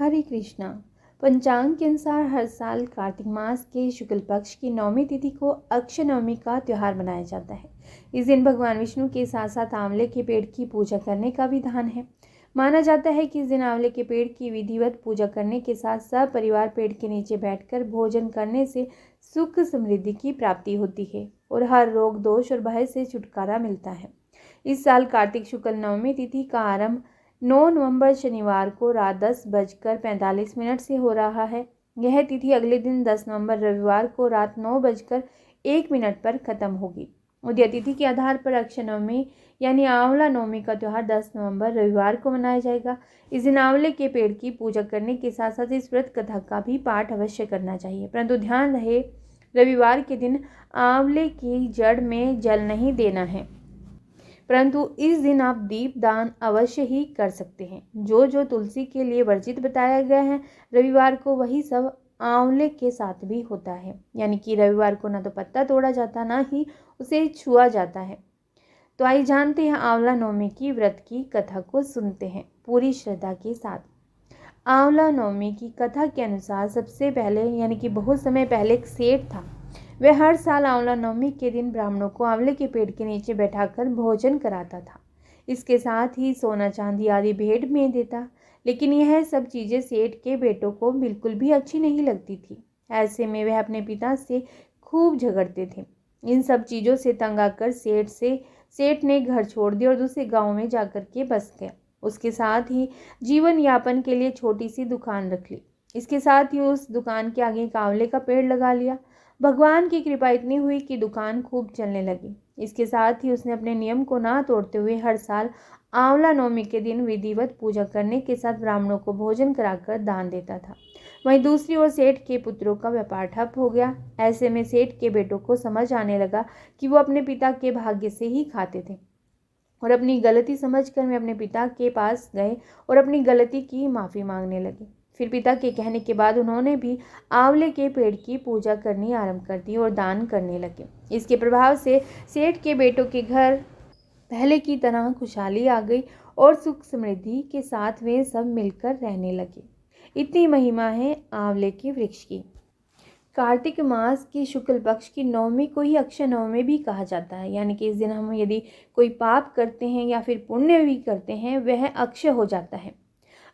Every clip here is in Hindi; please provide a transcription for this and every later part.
हरे कृष्णा। पंचांग के अनुसार हर साल कार्तिक मास के शुक्ल पक्ष की 9वीं तिथि को अक्षय नवमी का त्यौहार मनाया जाता है। इस दिन भगवान विष्णु के साथ साथ आंवले के पेड़ की पूजा करने का विधान है। माना जाता है कि इस दिन आंवले के पेड़ की विधिवत पूजा करने के साथ सब परिवार पेड़ के नीचे बैठकर भोजन करने से सुख समृद्धि की प्राप्ति होती है और हर रोग दोष और भय से छुटकारा मिलता है। इस साल कार्तिक शुक्ल नवमी तिथि का आरंभ 9 नवंबर शनिवार को रात 10:45 से हो रहा है। यह तिथि अगले दिन 10 नवंबर रविवार को रात 9:01 पर खत्म होगी। उदय तिथि के आधार पर अक्षय नवमी यानी आंवला नवमी का त्यौहार 10 नवंबर रविवार को मनाया जाएगा। इस दिन आंवले के पेड़ की पूजा करने के साथ साथ इस व्रत कथा का भी पाठ अवश्य करना चाहिए, परंतु ध्यान रहे रविवार के दिन आंवले की जड़ में जल नहीं देना है, परंतु इस दिन आप दीप दान अवश्य ही कर सकते हैं। जो तुलसी के लिए वर्जित बताया गया है रविवार को, वही सब आंवले के साथ भी होता है, यानी कि रविवार को ना तो पत्ता तोड़ा जाता ना ही उसे छुआ जाता है। तो आइए जानते हैं आंवला नवमी की व्रत की कथा को सुनते हैं पूरी श्रद्धा के साथ। आंवला नवमी की कथा के अनुसार सबसे पहले यानी कि बहुत समय पहले एक सेठ था। वह हर साल आंवला नवमी के दिन ब्राह्मणों को आंवले के पेड़ के नीचे बैठाकर भोजन कराता था। इसके साथ ही सोना चांदी आदि भेंट में देता, लेकिन यह सब चीज़ें सेठ के बेटों को बिल्कुल भी अच्छी नहीं लगती थी। ऐसे में वह अपने पिता से खूब झगड़ते थे। इन सब चीज़ों से तंग आकर सेठ ने घर छोड़ दिया और दूसरे गाँव में जाकर के बस गया। उसके साथ ही जीवन यापन के लिए छोटी सी दुकान रख ली। इसके साथ ही उस दुकान के आगे एक आंवले का पेड़ लगा लिया। भगवान की कृपा इतनी हुई कि दुकान खूब चलने लगी। इसके साथ ही उसने अपने नियम को ना तोड़ते हुए हर साल आंवला नवमी के दिन विधिवत पूजा करने के साथ ब्राह्मणों को भोजन कराकर दान देता था। वहीं दूसरी ओर सेठ के पुत्रों का व्यापार ठप हो गया। ऐसे में सेठ के बेटों को समझ आने लगा कि वो अपने पिता के भाग्य से ही खाते थे और अपनी गलती समझकर वे अपने पिता के पास गए और अपनी गलती की माफ़ी मांगने लगे। फिर पिता के कहने के बाद उन्होंने भी आंवले के पेड़ की पूजा करनी आरंभ कर दी और दान करने लगे। इसके प्रभाव से सेठ के बेटों के घर पहले की तरह खुशहाली आ गई और सुख समृद्धि के साथ वे सब मिलकर रहने लगे। इतनी महिमा है आंवले के वृक्ष की। कार्तिक मास की शुक्ल पक्ष की नवमी को ही अक्षय नवमी भी कहा जाता है, यानी कि इस दिन हम यदि कोई पाप करते हैं या फिर पुण्य भी करते हैं वह अक्षय हो जाता है।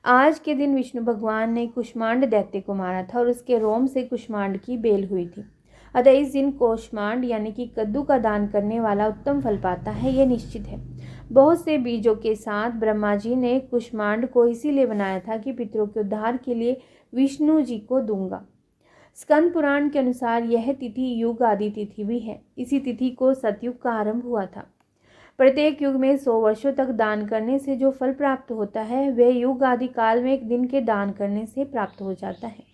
आज के दिन विष्णु भगवान ने कुष्मांड दैत्य को मारा था और उसके रोम से कुष्मांड की बेल हुई थी। अतः इस दिन कुष्मांड यानी कि कद्दू का दान करने वाला उत्तम फल पाता है, यह निश्चित है। बहुत से बीजों के साथ ब्रह्मा जी ने कुष्मांड को इसीलिए बनाया था कि पितरों के उद्धार के लिए विष्णु जी को दूंगा। स्कंद पुराण के अनुसार यह तिथि युग आदि तिथि भी है। इसी तिथि को सतयुग का आरंभ हुआ था। प्रत्येक युग में 100 वर्षों तक दान करने से जो फल प्राप्त होता है वह युग आदि काल में एक दिन के दान करने से प्राप्त हो जाता है।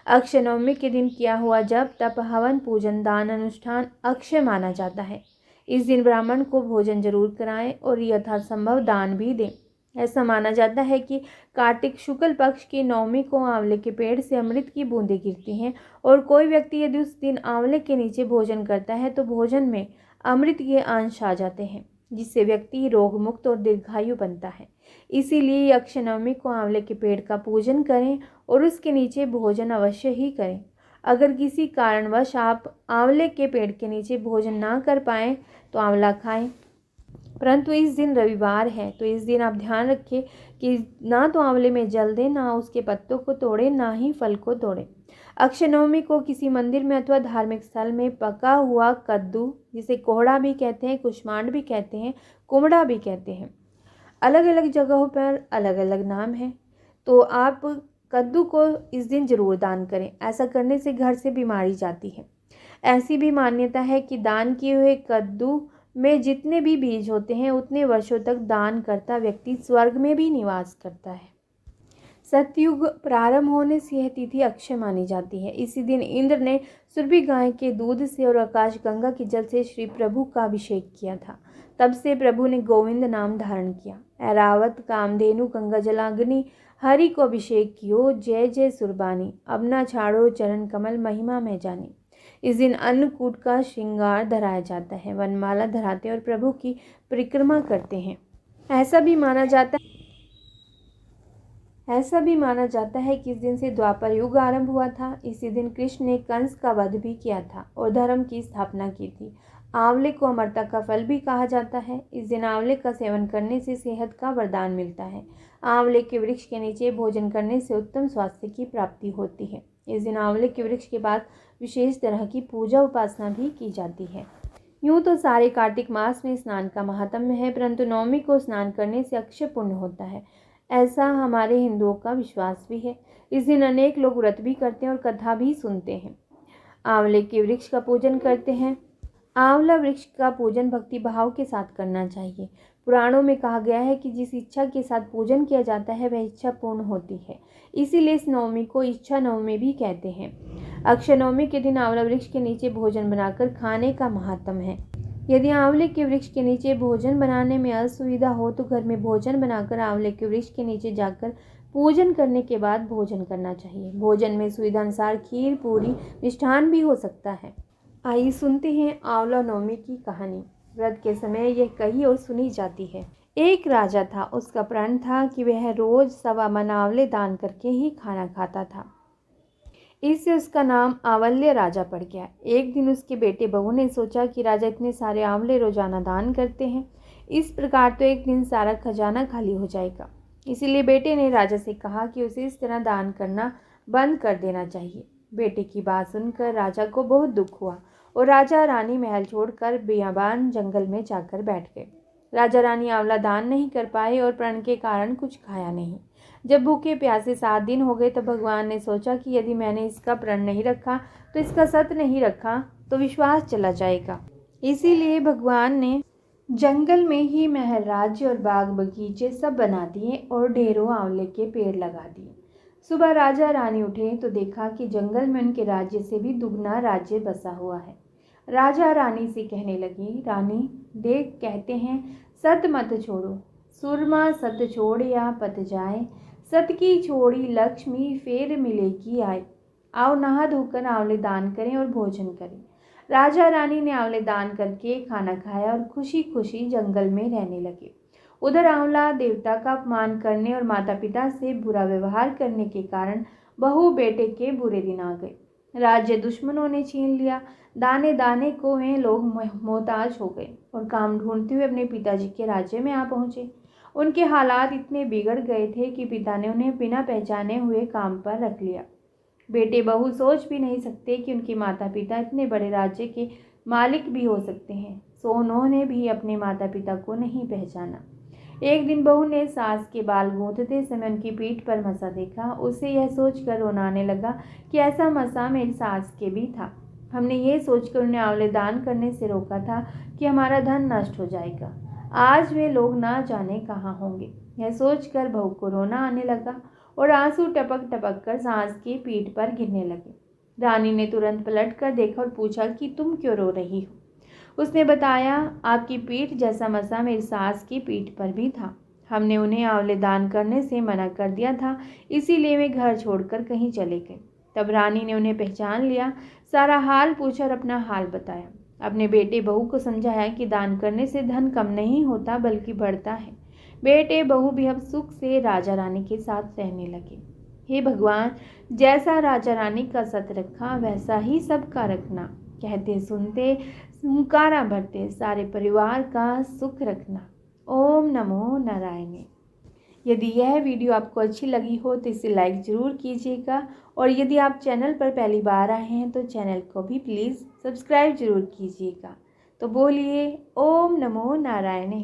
अक्षय नवमी के दिन किया हुआ जप तप हवन पूजन दान अनुष्ठान अक्षय माना जाता है। इस दिन ब्राह्मण को भोजन जरूर कराएं और यथासंभव दान भी दें। ऐसा माना जाता है कि कार्तिक शुक्ल पक्ष की नवमी को आंवले के पेड़ से अमृत की बूंदें गिरती हैं और कोई व्यक्ति यदि उस दिन आंवले के नीचे भोजन करता है तो भोजन में अमृत के अंश आ जाते हैं, जिससे व्यक्ति रोग मुक्त और दीर्घायु बनता है। इसीलिए अक्षय नवमी को आंवले के पेड़ का पूजन करें और उसके नीचे भोजन अवश्य ही करें। अगर किसी कारणवश आप आंवले के पेड़ के नीचे भोजन ना कर पाएँ तो आंवला खाएं, परंतु इस दिन रविवार है तो इस दिन आप ध्यान रखें कि ना तो आंवले में जल दें, ना उसके पत्तों को तोड़ें, ना ही फल को तोड़ें। अक्षय नवमी को किसी मंदिर में अथवा धार्मिक स्थल में पका हुआ कद्दू, जिसे कोहड़ा भी कहते हैं, कुष्मांड भी कहते हैं, कुमड़ा भी कहते हैं, अलग अलग जगहों पर अलग अलग नाम है, तो आप कद्दू को इस दिन जरूर दान करें। ऐसा करने से घर से बीमारी जाती है। ऐसी भी मान्यता है कि दान किए हुए कद्दू में जितने भी बीज होते हैं उतने वर्षों तक दान करता व्यक्ति स्वर्ग में भी निवास करता है। सतयुग प्रारंभ होने से यह तिथि अक्षय मानी जाती है। इसी दिन इंद्र ने सुरभि गाय के दूध से और आकाश गंगा के जल से श्री प्रभु का अभिषेक किया था। तब से प्रभु ने गोविंद नाम धारण किया। ऐरावत कामधेनु गंगा जलाग्नि हरि को अभिषेक कियो, जय जय सुरबानी, अब ना छाड़ो चरण कमल महिमा में जानी। इस दिन अन्नकूट का श्रृंगार धराया जाता है, वनमाला धराते और प्रभु की परिक्रमा करते हैं। ऐसा भी माना जाता है ऐसा भी माना जाता है कि इस दिन से द्वापर युग आरंभ हुआ था। इसी दिन कृष्ण ने कंस का वध भी किया था और धर्म की स्थापना की थी। आंवले को अमरता का फल भी कहा जाता है। इस दिन आंवले का सेवन करने से सेहत का वरदान मिलता है। आंवले के वृक्ष के नीचे भोजन करने से उत्तम स्वास्थ्य की प्राप्ति होती है। इस दिन आंवले के वृक्ष के बाद विशेष तरह की पूजा उपासना भी की जाती है। यूँ तो सारे कार्तिक मास में स्नान का महात्म्य है, परंतु नवमी को स्नान करने से अक्षय पुण्य होता है, ऐसा हमारे हिंदुओं का विश्वास भी है। इस दिन अनेक लोग व्रत भी करते हैं और कथा भी सुनते हैं। आंवले के वृक्ष का पूजन करते हैं। आंवला वृक्ष का पूजन भक्ति भाव के साथ करना चाहिए। पुराणों में कहा गया है कि जिस इच्छा के साथ पूजन किया जाता है वह इच्छा पूर्ण होती है। इसीलिए इस नवमी को इच्छा नवमी भी कहते हैं। अक्षय नवमी के दिन आंवला वृक्ष के नीचे भोजन बनाकर खाने का महात्म्य है। यदि आंवले के वृक्ष के नीचे भोजन बनाने में असुविधा हो तो घर में भोजन बनाकर आंवले के वृक्ष के नीचे जाकर पूजन करने के बाद भोजन करना चाहिए। भोजन में सुविधा अनुसार खीर, पूरी, मिष्ठान भी हो सकता है। आइए सुनते हैं आंवला नवमी की कहानी। व्रत के समय यह कही और सुनी जाती है। एक राजा था, उसका प्रण था कि वह रोज 1.25 मन आंवले दान करके ही खाना खाता था। इससे उसका नाम आंवल्य राजा पड़ गया। एक दिन उसके बेटे बहू ने सोचा कि राजा इतने सारे आंवले रोजाना दान करते हैं, इस प्रकार तो एक दिन सारा खजाना खाली हो जाएगा। इसीलिए बेटे ने राजा से कहा कि उसे इस तरह दान करना बंद कर देना चाहिए। बेटे की बात सुनकर राजा को बहुत दुख हुआ और राजा रानी महल छोड़कर बियाबान जंगल में जाकर बैठ गए। राजा रानी आंवला दान नहीं कर पाए और प्रण के कारण कुछ खाया नहीं। जब भूखे प्यासे 7 दिन हो गए तब भगवान ने सोचा कि यदि मैंने इसका प्रण नहीं रखा तो इसका सत नहीं रखा तो विश्वास चला जाएगा। इसीलिए भगवान ने जंगल में ही महल, राज्य और बाग बगीचे सब बना दिए और ढेरों आंवले के पेड़ लगा दिए। सुबह राजा रानी उठे तो देखा कि जंगल में उनके राज्य से भी दुगना राज्य बसा हुआ है। राजा रानी से कहने लगी, रानी देख, कहते हैं सत मत छोड़ो, सुरमा सत छोड़ या पत जाए, सत की छोड़ी लक्ष्मी फेर मिलेगी आए। आओ नहा धोकर आंवले दान करें और भोजन करें। राजा रानी ने आंवले दान करके खाना खाया और खुशी खुशी जंगल में रहने लगे। उधर आंवला देवता का अपमान करने और माता पिता से बुरा व्यवहार करने के कारण बहू बेटे के बुरे दिन आ गए। राज्य दुश्मनों ने छीन लिया। दाने दाने को वे लोग मोहताज हो गए और काम ढूंढते हुए अपने पिताजी के राज्य में आ पहुंचे। उनके हालात इतने बिगड़ गए थे कि पिता ने उन्हें बिना पहचाने हुए काम पर रख लिया। बेटे बहू सोच भी नहीं सकते कि उनके माता पिता इतने बड़े राज्य के मालिक भी हो सकते हैं, सो उन्होंने भी अपने माता पिता को नहीं पहचाना। एक दिन बहू ने सास के बाल गूंथते समय उनकी पीठ पर मसा देखा। उसे यह सोचकर रोना आने लगा कि ऐसा मसा मेरी सास के भी था। हमने ये सोचकर उन्हें आंवले दान करने से रोका था कि हमारा धन नष्ट हो जाएगा। आज वे लोग ना जाने कहाँ होंगे। यह सोचकर बहू को रोना आने लगा और आंसू टपक टपक कर सास की पीठ पर गिरने लगे। रानी ने तुरंत पलट कर देखा और पूछा कि तुम क्यों रो रही हो। उसने बताया, आपकी पीठ जैसा मसा मेरी सास की पीठ पर भी था। हमने उन्हें आंवले दान करने से मना कर दिया था, इसीलिए वे घर छोड़कर कहीं चले गए। तब रानी ने उन्हें पहचान लिया, सारा हाल पूछा और अपना हाल बताया। अपने बेटे बहू को समझाया कि दान करने से धन कम नहीं होता बल्कि बढ़ता है। बेटे बहू भी अब सुख से राजा रानी के साथ रहने लगे। हे भगवान, जैसा राजा रानी का सत रखा वैसा ही सबका रखना। कहते सुनते हुंकारा भरते सारे परिवार का सुख रखना। ओम नमो नारायण। यदि यह वीडियो आपको अच्छी लगी हो तो इसे लाइक ज़रूर कीजिएगा और यदि आप चैनल पर पहली बार आए हैं तो चैनल को भी प्लीज़ सब्सक्राइब ज़रूर कीजिएगा। तो बोलिए ओम नमो नारायण।